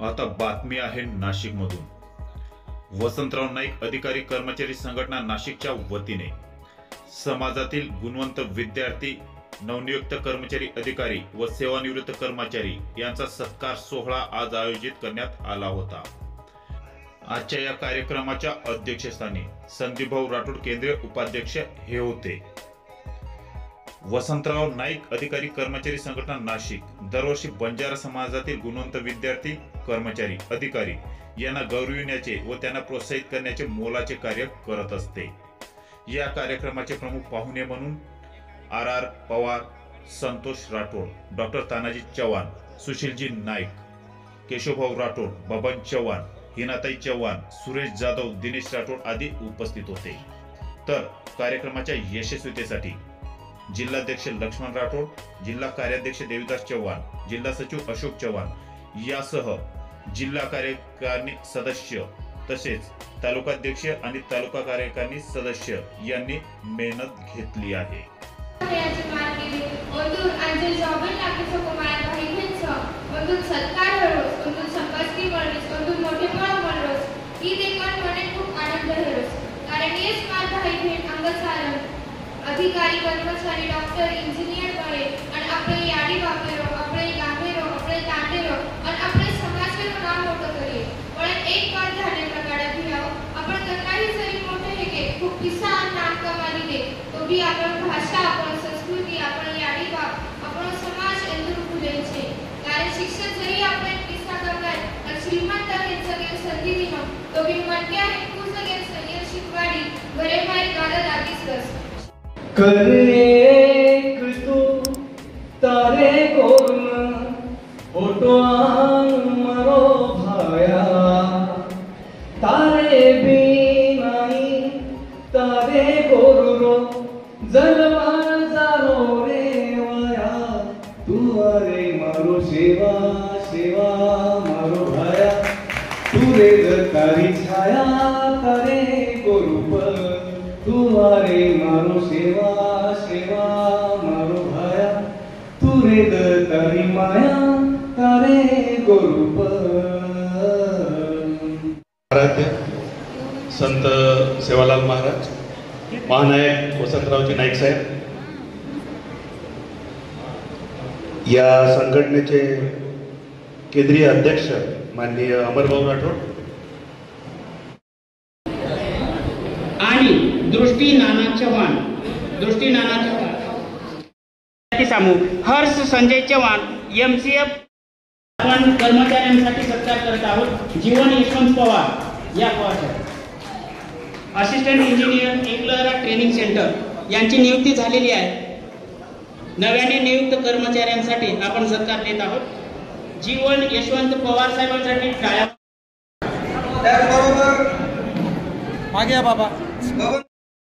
आता बातमी आहे नाशिक मधून। वसंतराव नाईक अधिकारी कर्मचारी संघटना नाशिकच्या वतीने समाजातील गुणवंत विद्यार्थी, नवनियुक्त कर्मचारी अधिकारी व सेवानिवृत्त कर्मचारी यांचा सत्कार सोहळा आज आयोजित करण्यात आला होता। आजच्या या कार्यक्रमाच्या अध्यक्षस्थानी संदीपभाऊ राठोड केंद्रीय उपाध्यक्ष हे होते। वसंतराव नाईक अधिकारी कर्मचारी संघटना नाशिक दरवर्षी बंजारा समाजातील गुणवंत विद्यार्थी, कर्मचारी, अधिकारी यांना गौरविण्याचे व त्यांना प्रोत्साहित करण्याचे मोलाचे कार्य करत असते। या कार्यक्रमाचे प्रमुख पाहुणे म्हणून आर पवार, संतोष राठोड, डॉक्टर तानाजी चव्हाण, सुशीलजी नाईक, केशवभाऊ राठोड, बबन चव्हाण, हिनाताई चव्हाण, सुरेश जाधव, दिनेश राठोड आदी उपस्थित होते। तर कार्यक्रमाच्या यशस्वीतेसाठी जिल्हाध्यक्ष लक्ष्मण राठोड, जिल्हा कार्याध्यक्ष देवीदास चव्हाण, जिल्हा सचिव अशोक चव्हाण यासह जिल्हा कार्यकारिणी सदस्य तसेच तालुकाध्यक्ष आणि तालुका कार्यकारिणी सदस्य यांनी मेहनत घेतली आहे। अधिकारी, कर्मचारी, डॉक्टर, इंजिनियर बने आणि आपले याडी वापरो, आपले गामेरो, आपले तांडेरो आणि आपले समाजाचे नाम मोठं करिये। पण एक बार झाले प्रकारे भियाव आपण काही जरी मोठे हे के खूप पिसा नाम कमाली दे तो भी आपण भाषा, आपण संस्कृती, आपण याडी बाप, आपण समाज एंदर भुलेचे। कारण शिक्षक जरी आपण पिसा करताय तर श्रीमंत हे सगळे संधी दिनो तो भी मनक्या हे तू सगळे सगळे शिकवाडी बरे माई गाडा दादीस कर करे तू तारे कोन फोटो मरो भाया तारे भी नहीं तारे कोरो जलवार जारो रे वाया तू अरे मारो सेवा सेवा मारो भाया तू रे तारी छाया तारे कोरूप तुम्हारे मारो सेवा सेवा मारो भाया तू रे तारी माया तारे गोरूप। आराध्य संत सेवालाल महाराज, महानायक वसंतरावजी नाईक साहेब, या संघटनेचे केंद्रीय अध्यक्ष माननीय अमरभाऊ राठोड आणि दृष्टी नाना चव्हाण सामू हर्ष संजय चव्हाण MCF आपण कर्मचाऱ्यांसाठी सत्कार करत आहोत। जीवन यशवंत पवार या assistant engineer Eklahara training centre यांची नियुक्ती झालेली आहे। नव्याने नियुक्त कर्मचाऱ्यांसाठी आपण सत्कार देत आहोत। जीवन यशवंत पवार साहेबांसाठी टाळ्या। त्याचबरोबर मागे या बाबा।